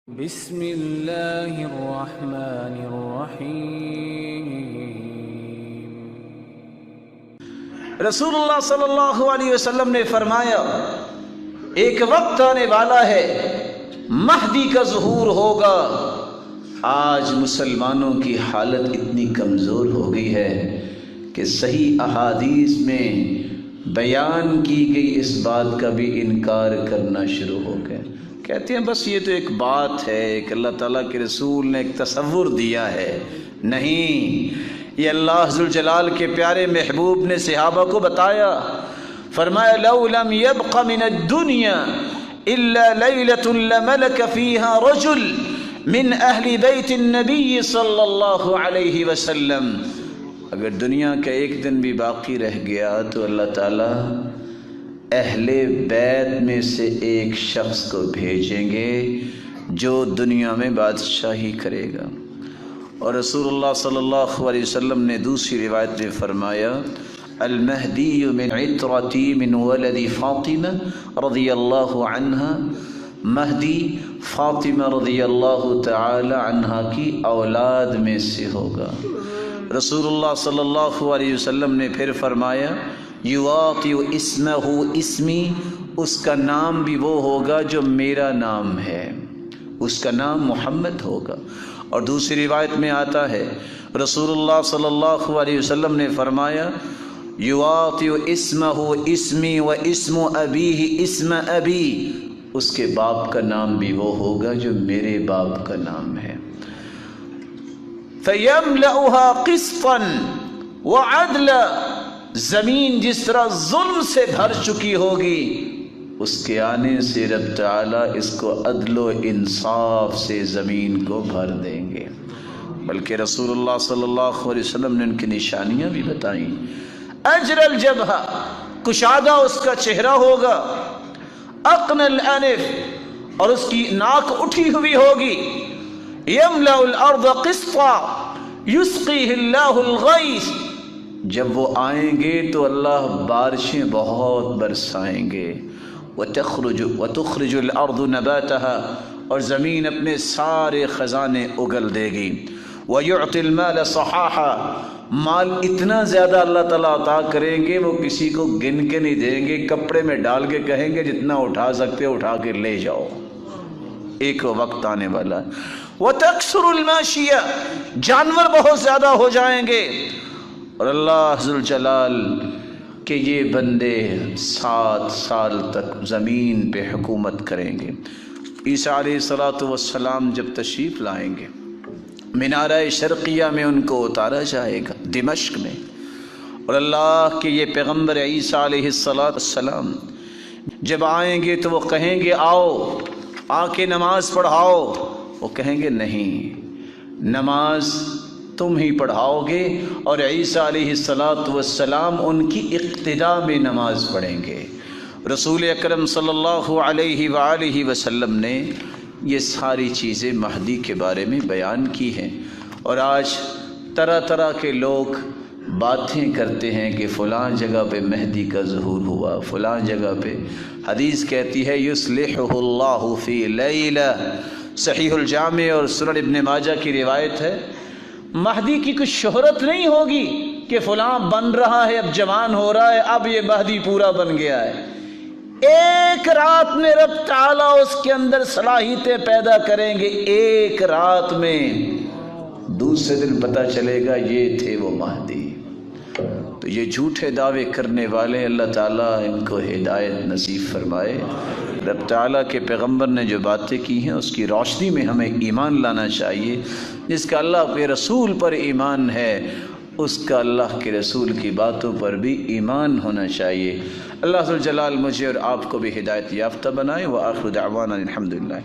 بسم اللہ الرحمن الرحیم۔ رسول اللہ صلی اللہ علیہ وسلم نے فرمایا ایک وقت آنے والا ہے مہدی کا ظہور ہوگا۔ آج مسلمانوں کی حالت اتنی کمزور ہو گئی ہے کہ صحیح احادیث میں بیان کی گئی اس بات کا بھی انکار کرنا شروع ہو گئے۔ کہتے ہیں بس یہ تو ایک بات ہے، ایک اللہ تعالیٰ کے رسول نے ایک تصور دیا ہے۔ نہیں، یہ اللہ ذوالجلال کے پیارے محبوب نے صحابہ کو بتایا، فرمایا لو لم يبق من الدنيا الا ليلة لملك فيها رجل من اہل بیت النبی صلی اللہ علیہ وسلم۔ اگر دنیا کا ایک دن بھی باقی رہ گیا تو اللہ تعالیٰ اہل بیت میں سے ایک شخص کو بھیجیں گے جو دنیا میں بادشاہی کرے گا۔ اور رسول اللہ صلی اللہ علیہ وسلم نے دوسری روایت میں فرمایا المہدی من عطرتی من ولد فاطمہ رضی اللہ عنہ، مہدی فاطمہ رضی اللہ تعالی عنہ کی اولاد میں سے ہوگا۔ رسول اللہ صلی اللہ علیہ وسلم نے پھر فرمایا یواطی اسمہ اسمی، اس کا نام بھی وہ ہوگا جو میرا نام ہے، اس کا نام محمد ہوگا۔ اور دوسری روایت میں آتا ہے رسول اللہ صلی اللہ علیہ وسلم نے فرمایا یواطی اسمہ اسمی و اسم ابیہ اسم ابی، اس کے باپ کا نام بھی وہ ہوگا جو میرے باپ کا نام ہے۔ فَيَمْلَأُهَا قِسْطًا وَعَدْلًا، زمین جس طرح ظلم سے بھر چکی ہوگی، اس کے آنے سے رب تعالیٰ اس کو عدل و انصاف سے زمین کو بھر دیں گے۔ بلکہ رسول اللہ صلی اللہ علیہ وسلم نے ان کی نشانیاں بھی بتائیں۔ اجر الجبہہ، کشادہ اس کا چہرہ ہوگا، اقن الانف، اور اس کی ناک اٹھی ہوئی ہوگی، یملأ الارض قسطا یسقیہ اللہ الغیث، جب وہ آئیں گے تو اللہ بارشیں بہت برسائیں گے۔ وَتُخْرِجُ الْأَرْضُ نَبَاتَهَا، اور زمین اپنے سارے خزانے اگل دے گی۔ وَيُعْطِ الْمَالَ صَحَاحًا، مال اتنا زیادہ اللہ تعالیٰ عطا کریں گے وہ کسی کو گن کے نہیں دیں گے، کپڑے میں ڈال کے کہیں گے جتنا اٹھا سکتے اٹھا کے لے جاؤ۔ ایک وقت آنے والا ہے۔ وَتَكْثُرُ الْمَاشِيَةُ، جانور بہت زیادہ ہو جائیں گے، اور اللہ ذوالجلال کہ یہ بندے 7 سال تک زمین پہ حکومت کریں گے۔ عیسیٰ علیہ السلام جب تشریف لائیں گے، منارہ شرقیہ میں ان کو اتارا جائے گا دمشق میں، اور اللہ کے یہ پیغمبر عیسیٰ علیہ السلام جب آئیں گے تو وہ کہیں گے آؤ آ کے نماز پڑھاؤ، وہ کہیں گے نہیں، نماز تم ہی پڑھاؤ گے، اور عیسیٰ علیہ السلام ان کی اقتداء میں نماز پڑھیں گے۔ رسول اکرم صلی اللہ علیہ وآلہ وسلم نے یہ ساری چیزیں مہدی کے بارے میں بیان کی ہیں، اور آج طرح طرح کے لوگ باتیں کرتے ہیں کہ فلاں جگہ پہ مہدی کا ظہور ہوا، فلاں جگہ پہ۔ حدیث کہتی ہے یصلحہ اللہ فی لیلہ، صحیح الجامع اور سنن ابن ماجہ کی روایت ہے، مہدی کی کچھ شہرت نہیں ہوگی کہ فلاں بن رہا ہے، اب جوان ہو رہا ہے، اب یہ مہدی پورا بن گیا ہے۔ ایک رات میں رب تعالیٰ اس کے اندر صلاحیتیں پیدا کریں گے، ایک رات میں، دوسرے دن پتہ چلے گا یہ تھے وہ مہدی۔ تو یہ جھوٹے دعوے کرنے والے اللہ تعالیٰ ان کو ہدایت نصیب فرمائے۔ رب تعالیٰ کے پیغمبر نے جو باتیں کی ہیں اس کی روشنی میں ہمیں ایمان لانا چاہیے۔ جس کا اللہ کے رسول پر ایمان ہے اس کا اللہ کے رسول کی باتوں پر بھی ایمان ہونا چاہیے۔ اللہ ذوالجلال مجھے اور آپ کو بھی ہدایت یافتہ بنائے۔ وآخر دعوانا الحمدللہ۔